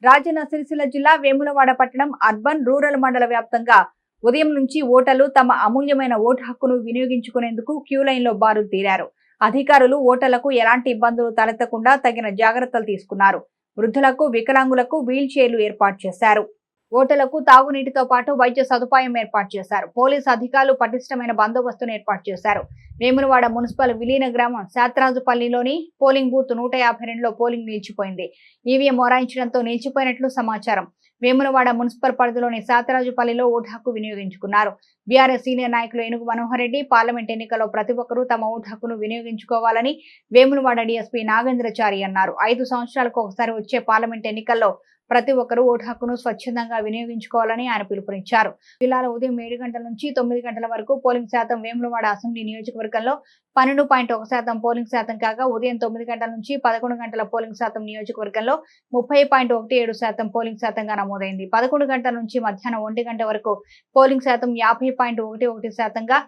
రాజన్న సిరిసిల్ల జిల్లా వేములవాడ పట్టణం urban rural మండల వ్యాప్తంగా ఉదయం నుంచి ఓటర్లు తమ అమూల్యమైన ఓటు హక్కును వినియోగించుకునేందుకు క్యూ లైన్ లో బారులు తీరారు. అధికారులు ఓటర్లకు ఎలాంటి ఇబ్బందులు తలెత్తకుండా తగిన జాగ్రత్తలు తీసుకున్నారు. వృద్ధులకు, వికలాంగులకు వీల్ చైర్లు ఏర్పాటు చేశారు. ఓటర్లకు తాగునీటితో పాటు వైద్య సదుపాయం ఏర్పాటు చేశారు. పోలీసు అధికారులు పటిష్టమైన బందోబస్తును ఏర్పాటు చేశారు. వేములవాడ మున్సిపల్ విలీన గ్రామం శాతరాజుపల్లిలోని పోలింగ్ బూత్ 152లో పోలింగ్ నిలిచిపోయింది. ఈవీఎం మొరాయించడంతో నిలిచిపోయినట్లు సమాచారం. వేములవాడ మున్సిపల్ పరిధిలోని శాతరాజుపల్లిలో ఓటు హక్కు వినియోగించుకున్నారు. బీఆర్ఎస్ సీనియర్ నాయకులు ఏనుగు మనోహర్ రెడ్డి పార్లమెంట్ ఎన్నికల్లో ప్రతి ఒక్కరూ తమ ఓటు హక్కును వినియోగించుకోవాలని వేములవాడ డీఎస్పీ నాగేంద్రచారి అన్నారు. 5 సంవత్సరాలకు ఒకసారి వచ్చే పార్లమెంట్ ఎన్నికల్లో ప్రతి ఒక్కరూ ఓటు హక్కును స్వచ్ఛందంగా వినియోగించుకోవాలని ఆయన పిలుపునిచ్చారు. జిల్లాలో ఉదయం 7 గంటల నుంచి 9 గంటల వరకు పోలింగ్ శాతం వేములవాడ అసెంబ్లీ నియోజకవర్గంలో 12.1% పోలింగ్ శాతం కాగా ఉదయం 9 గంటల నుంచి 11 గంటల పోలింగ్ శాతం నియోజకవర్గంలో 30.17% పోలింగ్ శాతంగా నమోదైంది. 11 గంటల నుంచి మధ్యాహ్నం 1 గంట వరకు పోలింగ్ శాతం 50.11%గా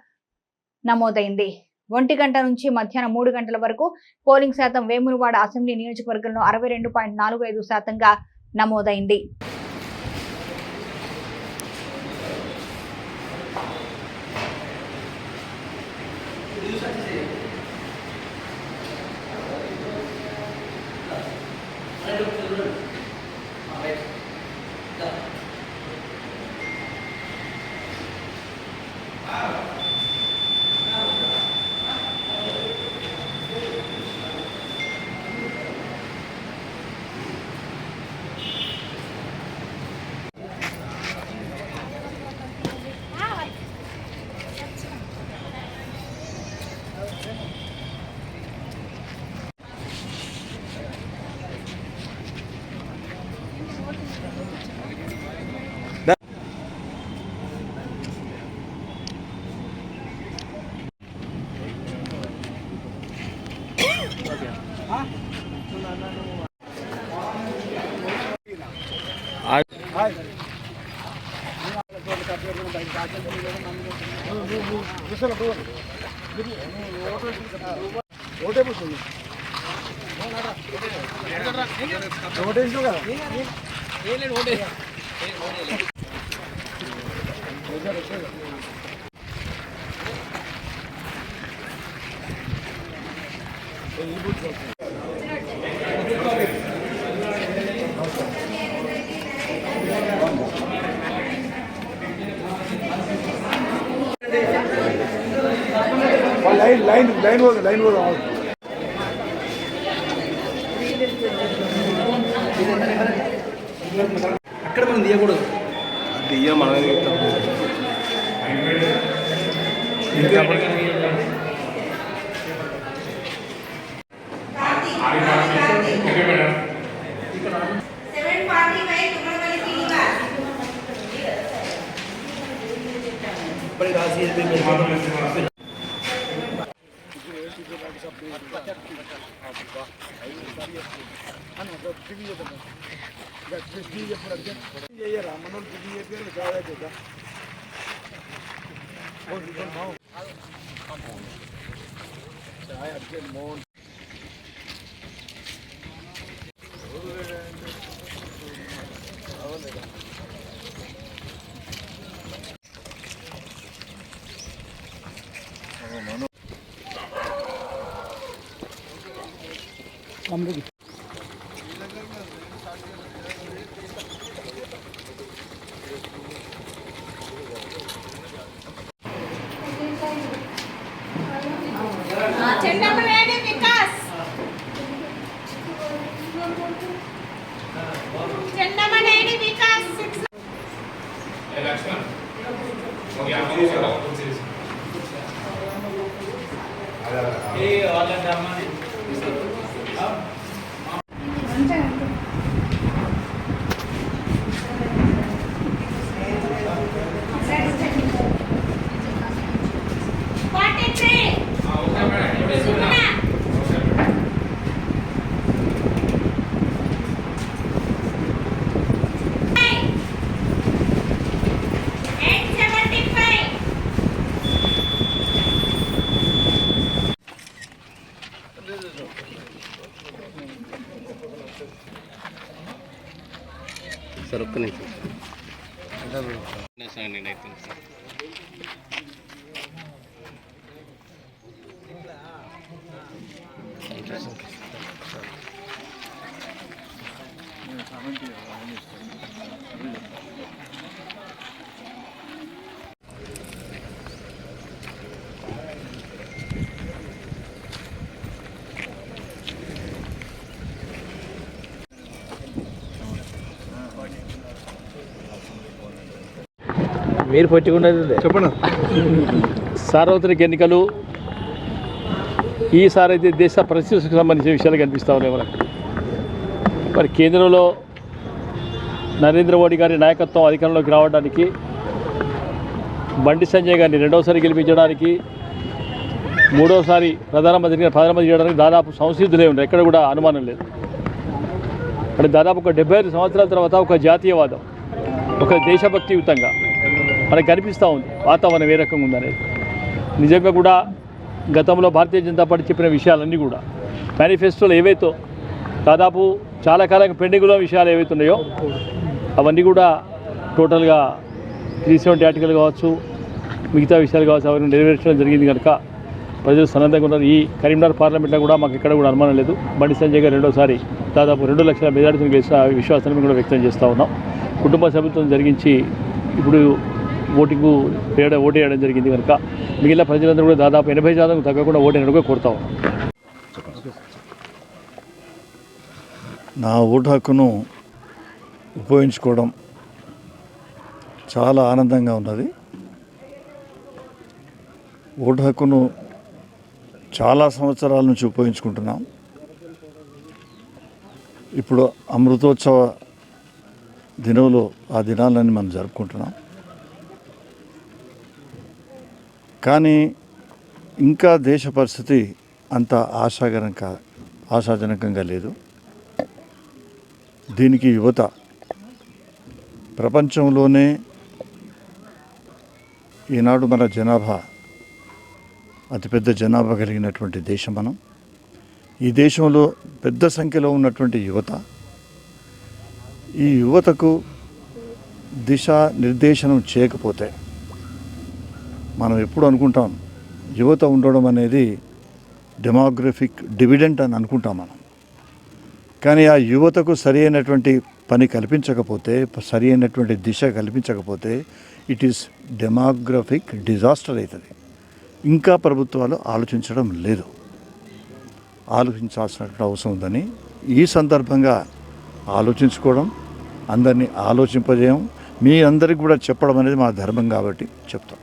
నమోదైంది. 1 గంట నుంచి మధ్యాహ్నం 3 గంటల వరకు పోలింగ్ శాతం వేములవాడ అసెంబ్లీ నియోజకవర్గంలో 62.45%గా నమోదైంది. लाइन అక్కడ మనం తీయకూడదు. తీయ మనమే సార్ ఒక్క నిమిషం మీరు పట్టుకున్నది చెప్పండి. సార్వత్రిక ఎన్నికలు ఈసారి అయితే దేశ పరిస్థితులకు సంబంధించిన విషయాలు కనిపిస్తూ ఉన్నాయి మనకు. మరి కేంద్రంలో నరేంద్ర మోడీ గారి నాయకత్వం అధికారంలోకి రావడానికి, బండి సంజయ్ గారిని రెండవసారి గెలిపించడానికి, మూడోసారి ప్రధానమంత్రి చేయడానికి దాదాపు సంసిద్ధులే ఉన్నారు. ఎక్కడ కూడా అనుమానం లేదు. అంటే దాదాపు ఒక 75 సంవత్సరాల తర్వాత ఒక జాతీయవాదం, ఒక దేశభక్తియుతంగా మనకు కనిపిస్తూ ఉంది. వాతావరణం ఏ రకంగా ఉందనేది నిజంగా కూడా గతంలో భారతీయ జనతా పార్టీ చెప్పిన విషయాలన్నీ కూడా మేనిఫెస్టోలో ఏవైతే దాదాపు చాలా కాలంగా పెండింగ్లో విషయాలు ఏవైతే ఉన్నాయో అవన్నీ కూడా టోటల్గా 370 ఆర్టికల్ కావచ్చు, మిగతా విషయాలు కావచ్చు, అవన్నీ నెరవేర్చడం జరిగింది. కనుక ప్రజలు సన్నద్ధంగా ఉన్నారు. ఈ కరీంనగర్ పార్లమెంట్లో కూడా మాకు ఎక్కడ కూడా అనుమానం లేదు. బండి సంజయ్ గారు రెండోసారి దాదాపు 2 లక్షల మెజార్టీని గెలిచిన విశ్వాసాన్ని కూడా వ్యక్తం చేస్తూ ఉన్నాం. కుటుంబ సభ్యులతో జరిగించి ఇప్పుడు ఓటు వేయడం జరిగింది. కనుక మిగిలిన ప్రజలందరూ కూడా దాదాపు 80% తగ్గకుండా ఓటు కూడా కోరుతా ఉన్నాం. నా ఓటు హక్కును ఉపయోగించుకోవడం చాలా ఆనందంగా ఉన్నది. ఓటు హక్కును చాలా సంవత్సరాల నుంచి ఉపయోగించుకుంటున్నాం. ఇప్పుడు అమృతోత్సవ దినంలో ఆ దినాలని మనం జరుపుకుంటున్నాం. కానీ ఇంకా దేశ పరిస్థితి అంత ఆశాజనకంగా లేదు. దీనికి యువత ప్రపంచంలోనే ఈనాడు మన జనాభా అతిపెద్ద జనాభా కలిగినటువంటి దేశం మనం. ఈ దేశంలో పెద్ద సంఖ్యలో ఉన్నటువంటి యువత, ఈ యువతకు దిశా నిర్దేశనం చేయకపోతే మనం ఎప్పుడు అనుకుంటాం యువత ఉండడం అనేది డెమోగ్రఫిక్ డివిడెంట్ అని అనుకుంటాం మనం. కానీ ఆ యువతకు సరి అయినటువంటి పని కల్పించకపోతే, సరి అయినటువంటి దిశ కల్పించకపోతే ఇట్ ఈస్ డెమోగ్రఫిక్ డిజాస్టర్ అవుతుంది. ఇంకా ప్రభుత్వాలు ఆలోచించడం లేదు. ఆలోచించాల్సినటువంటి అవసరం ఉందని ఈ సందర్భంగా ఆలోచించుకోవడం, అందరినీ ఆలోచింపజేయం, మీ అందరికీ కూడా చెప్పడం అనేది మా ధర్మం కాబట్టి చెప్తాం.